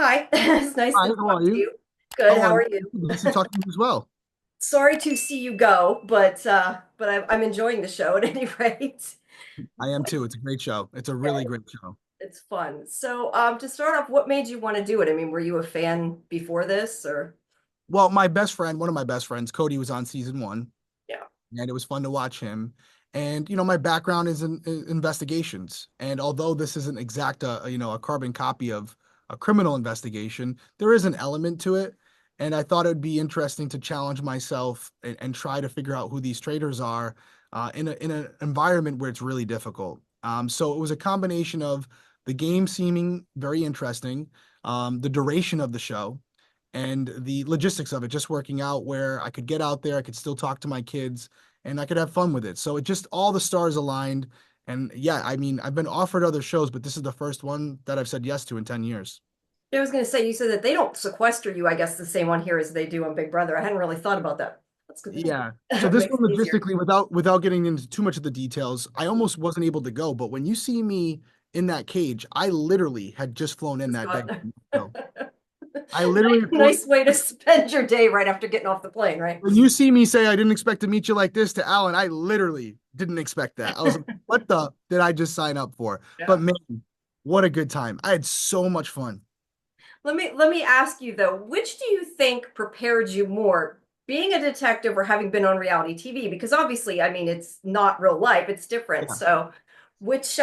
Hi, it's nice Hi, to how are talk to you? you. Good, Oh, how I'm are you? nice to talk to you as well. Sorry to see you go, but I'm enjoying the show at any rate. I am What? too. It's a great show. It's a Yeah, really great show. it's fun. So, to start off, what made you want to do it? I mean, were you a fan before this, or Well, my best friend, one of my best friends, Cody, was on season one, yeah? and it was fun to watch him. And my background is in investigations. And although this isn't exact, a carbon copy of a criminal investigation, there is an element to it. And I thought it would be interesting to challenge myself and try to figure out who these traitors are in an environment where it's really difficult. So it was a combination of the game seeming very interesting, the duration of the show, and the logistics of it just working out where I could get out there, I could still talk to my kids, and I could have fun with it. So it just all the stars aligned. And yeah, I mean, I've been offered other shows, but this is the first one that I've said yes to in 10 years. I was going to say, you said that they don't sequester you, I guess, the same one here as they do on Big Brother. I hadn't really thought about that. That's good. Yeah. So It this makes one it easier. logistically, without getting into too much of the details, I almost wasn't able to go. But when you see me in that cage, I literally had just flown in Just that day. thought. So I literally Nice way to spend your day right after getting off the plane, right? when you see me say I didn't expect to meet you like this to Alan, I literally didn't expect that. I was like, what the did I just sign up for? But Yeah. man, what a good time. I had so much fun. Let me ask you though, which do you think prepared you more, being a detective or having been on reality TV? Because obviously, I mean, it's not real life, it's different. Yeah. So, which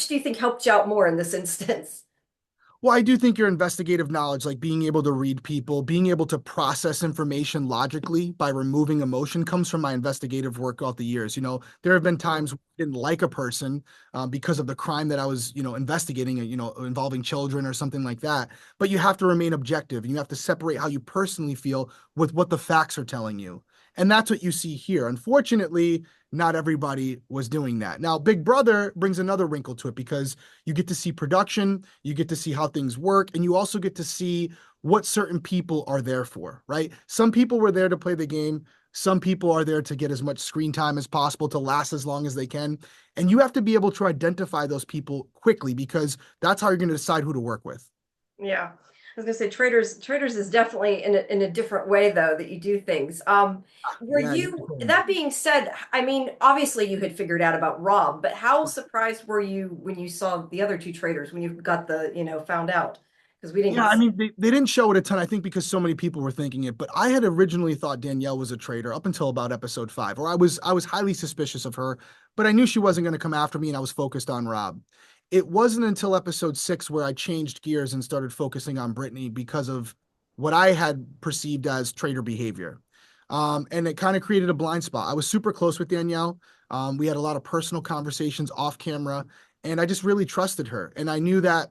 do you think helped you out more in this instance? Well, I do think your investigative knowledge, like being able to read people, being able to process information logically by removing emotion, comes from my investigative work all the years. There have been times when I didn't like a person because of the crime that I was, investigating, involving children or something like that. But you have to remain objective and you have to separate how you personally feel with what the facts are telling you. And that's what you see here. Unfortunately, not everybody was doing that. Now, Big Brother brings another wrinkle to it because you get to see production, you get to see how things work, and you also get to see what certain people are there for, right? Some people were there to play the game. Some people are there to get as much screen time as possible to last as long as they can. And you have to be able to identify those people quickly because that's how you're going to decide who to work with. Yeah. I was gonna say Traitors is definitely in a different way though that you do things. Were Yeah, you, that being said, I mean, obviously you had figured out about Rob, but how surprised were you when you saw the other two traitors, when you got found out? Because we didn't yeah, get to I see. mean, they didn't show it a ton, I think, because so many people were thinking it. But I had originally thought Danielle was a traitor up until about episode 5, or I was highly suspicious of her, but I knew she wasn't going to come after me, and I was focused on Rob. It wasn't until episode 6 where I changed gears and started focusing on Brittany because of what I had perceived as traitor behavior. And it kind of created a blind spot. I was super close with Danielle. We had a lot of personal conversations off camera, and I just really trusted her. And I knew that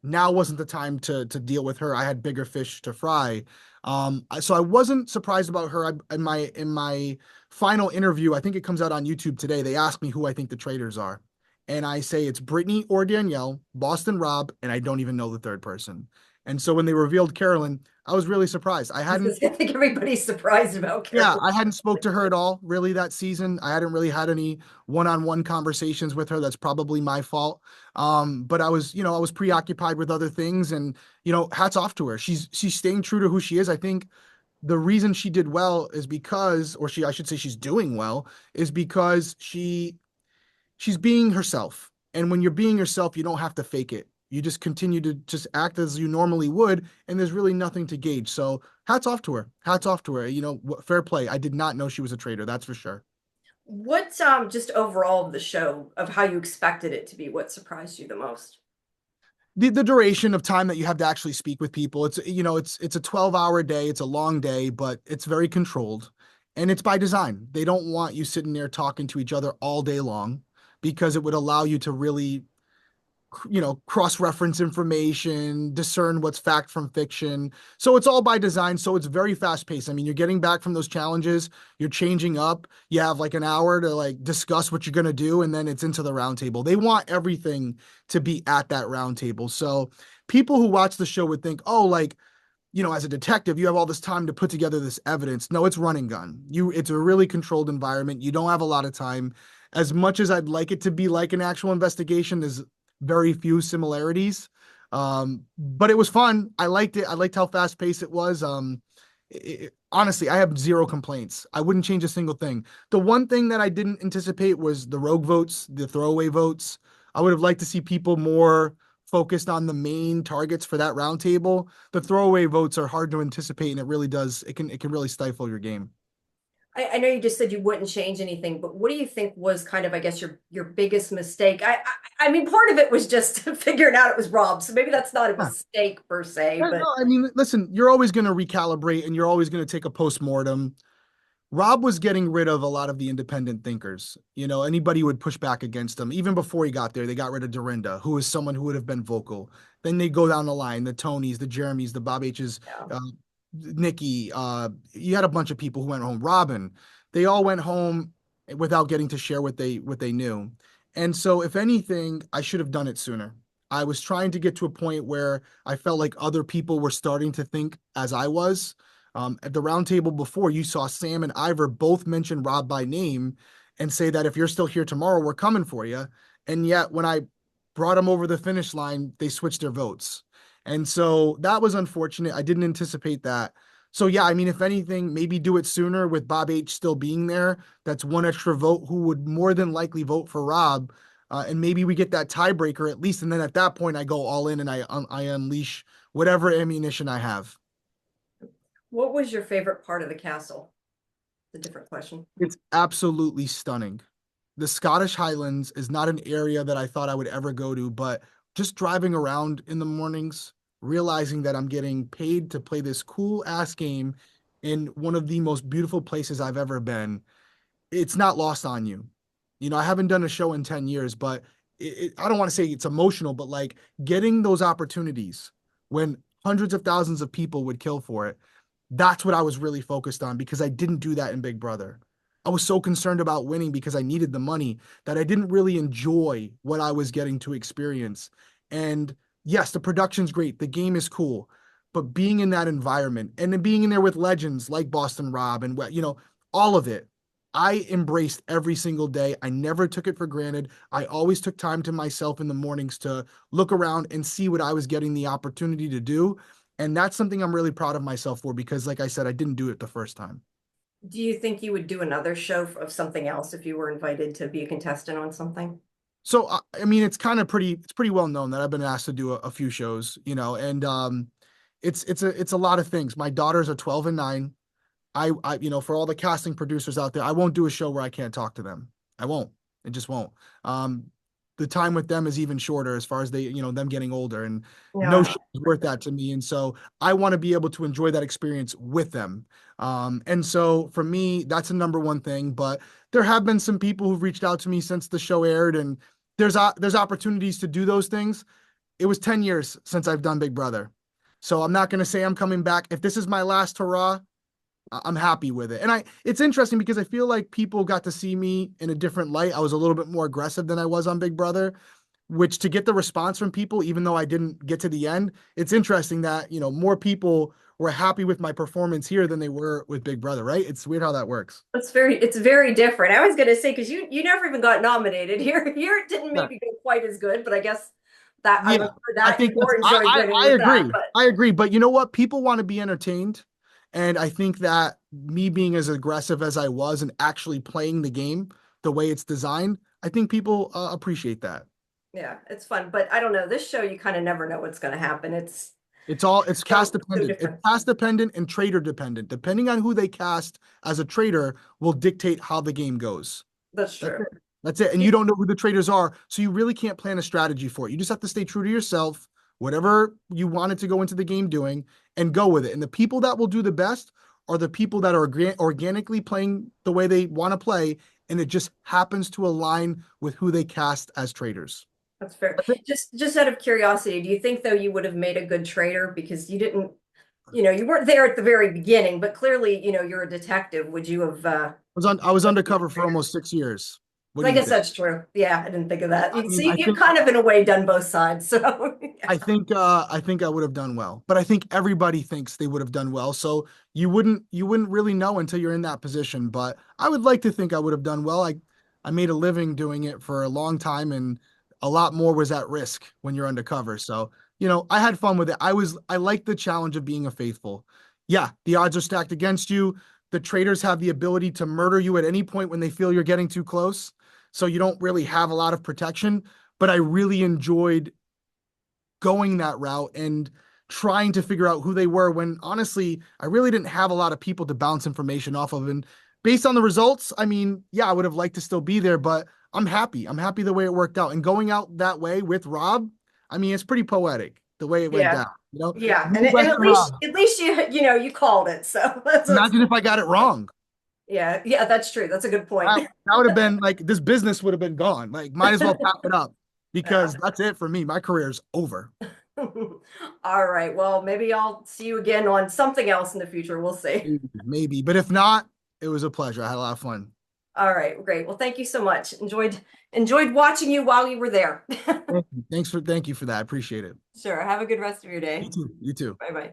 now wasn't the time to deal with her. I had bigger fish to fry. So I wasn't surprised about her. In my final interview, I think it comes out on YouTube today. They asked me who I think the traitors are, and I say it's Brittany or Danielle, Boston Rob, and I don't even know the third person. And so when they revealed Carolyn, I was really surprised. I hadn't I think everybody's surprised about yeah, Carol. I hadn't spoke to her at all really that season. I hadn't really had any one-on-one conversations with her. That's probably my fault. But I was preoccupied with other things and, hats off to her. She's staying true to who she is. I think the reason she did well is because, or I should say she's doing well, is because she's being herself. And when you're being yourself, you don't have to fake it. You just continue to just act as you normally would, and there's really nothing to gauge. So hats off to her. Hats off to her. Fair play. I did not know she was a traitor. That's for sure. What just overall of the show, of how you expected it to be, what surprised you the most? The duration of time that you have to actually speak with people. It's a 12-hour day. It's a long day, but it's very controlled, and it's by design. They don't want you sitting there talking to each other all day long because it would allow you to really cross-reference information, discern what's fact from fiction. So it's all by design. So it's very fast-paced. I mean, you're getting back from those challenges, you're changing up, you have like an hour to like discuss what you're gonna do, and then it's into the round table. They want everything to be at that round table. So people who watch the show would think, oh, like, as a detective, you have all this time to put together this evidence. No, it's run and gun. It's a really controlled environment. You don't have a lot of time. As much as I'd like it to be like an actual investigation, there's very few similarities. But it was fun. I liked it. I liked how fast paced it was. Honestly, I have zero complaints. I wouldn't change a single thing. The one thing that I didn't anticipate was the rogue votes, the throwaway votes. I would have liked to see people more focused on the main targets for that round table. The throwaway votes are hard to anticipate, and it really does. It can really stifle your game. I know you just said you wouldn't change anything, but what do you think was kind of, I guess, your biggest mistake? I mean, part of it was just figuring out it was Rob, so maybe that's not a Yeah. mistake per se, No, but I mean, listen, you're always going to recalibrate and you're always going to take a post-mortem. Rob was getting rid of a lot of the independent thinkers. Anybody who would push back against him. Even before he got there, they got rid of Dorinda, who was someone who would have been vocal. Then they go down the line, the Tonys, the Jeremys, the Bob H's, yeah. Nikki. You had a bunch of people who went home. Robin, they all went home without getting to share what they knew. And so, if anything, I should have done it sooner. I was trying to get to a point where I felt like other people were starting to think as I was. At the roundtable before, you saw Sam and Ivor both mention Rob by name and say that if you're still here tomorrow, we're coming for you. And yet, when I brought them over the finish line, they switched their votes. And so that was unfortunate. I didn't anticipate that. So yeah, I mean, if anything, maybe do it sooner with Bob H still being there. That's one extra vote who would more than likely vote for Rob. And maybe we get that tiebreaker at least. And then at that point, I go all in and I unleash whatever ammunition I have. What was your favorite part of the castle? It's a different question. It's absolutely stunning. The Scottish Highlands is not an area that I thought I would ever go to, but just driving around in the mornings, realizing that I'm getting paid to play this cool ass game in one of the most beautiful places I've ever been, it's not lost on you. I haven't done a show in 10 years, but I don't want to say it's emotional, but like getting those opportunities when hundreds of thousands of people would kill for it, that's what I was really focused on because I didn't do that in Big Brother. I was so concerned about winning because I needed the money that I didn't really enjoy what I was getting to experience. And yes, the production's great, the game is cool, but being in that environment and then being in there with legends like Boston Rob and all of it, I embraced every single day. I never took it for granted. I always took time to myself in the mornings to look around and see what I was getting the opportunity to do. And that's something I'm really proud of myself for because, like I said, I didn't do it the first time. Do you think you would do another show of something else if you were invited to be a contestant on something? So, I mean, it's pretty well known that I've been asked to do a few shows, and it's a lot of things. My daughters are 12 and 9. For all the casting producers out there, I won't do a show where I can't talk to them. I won't. It just won't. Um, the time with them is even shorter as far as them getting older, and no Yeah. show is worth that to me. And so I want to be able to enjoy that experience with them. And so for me, that's a number one thing. But there have been some people who've reached out to me since the show aired, and there's opportunities to do those things. It was 10 years since I've done Big Brother. So I'm not going to say I'm coming back. If this is my last hurrah, I'm happy with it. And it's interesting because I feel like people got to see me in a different light. I was a little bit more aggressive than I was on Big Brother, which to get the response from people, even though I didn't get to the end, it's interesting that, more people were happy with my performance here than they were with Big Brother, right? It's weird how that works. It's very different. I was gonna say because you never even got nominated. Here it didn't Yeah. maybe go quite as good, but I guess that I Yeah. would for I that you think more enjoyed winning I with that. agree. But I agree. But you know what? People want to be entertained. And I think that me being as aggressive as I was and actually playing the game the way it's designed, I think people appreciate that. yeah, it's fun. But I don't know. This show you kind of never know what's gonna happen. It's cast So dependent. It's different. cast dependent and trader dependent. Depending on who they cast as a trader will dictate how the game goes. That's That's true. it. That's it. And you don't know who the traders are, so you really can't plan a strategy for it. You just have to stay true to yourself, whatever you wanted to go into the game doing, and go with it. And the people that will do the best are the people that are organically playing the way they want to play, and it just happens to align with who they cast as traders. That's fair. Just out of curiosity, do you think though you would have made a good trader because you didn't, you weren't there at the very beginning, but clearly, you're a detective. Would you have I was undercover for almost 6 years. What do I you guess think? that's true. Yeah, I didn't think of that. I You mean, see, you've kind of in a way done both sides. So I think I would have done well, but I think everybody thinks they would have done well. So you wouldn't really know until you're in that position. But I would like to think I would have done well. I made a living doing it for a long time, and a lot more was at risk when you're undercover. So I had fun with it. I liked the challenge of being a faithful. Yeah, the odds are stacked against you. The traitors have the ability to murder you at any point when they feel you're getting too close. So you don't really have a lot of protection. But I really enjoyed going that route and trying to figure out who they were when honestly, I really didn't have a lot of people to bounce information off of. And based on the results, I mean, yeah, I would have liked to still be there, but I'm happy. I'm happy the way it worked out. And going out that way with Rob, I mean, it's pretty poetic the way it went Yeah. down. You know, Yeah. And, no and Western Rob. at least you called it. So that's Imagine if I got it wrong. yeah. Yeah, that's true. That's a good point. That would have been like this business would have been gone. Like, might as well pack it up Yeah. because that's it for me. My career's over. All right. Well, maybe I'll see you again on something else in the future. We'll see. Maybe. But if not, it was a pleasure. I had a lot of fun. All right. Great. Well, thank you so much. Enjoyed watching you while you were there. Thank you for that. I appreciate it. Sure. Have a good rest of your You day. too. You too. Bye bye.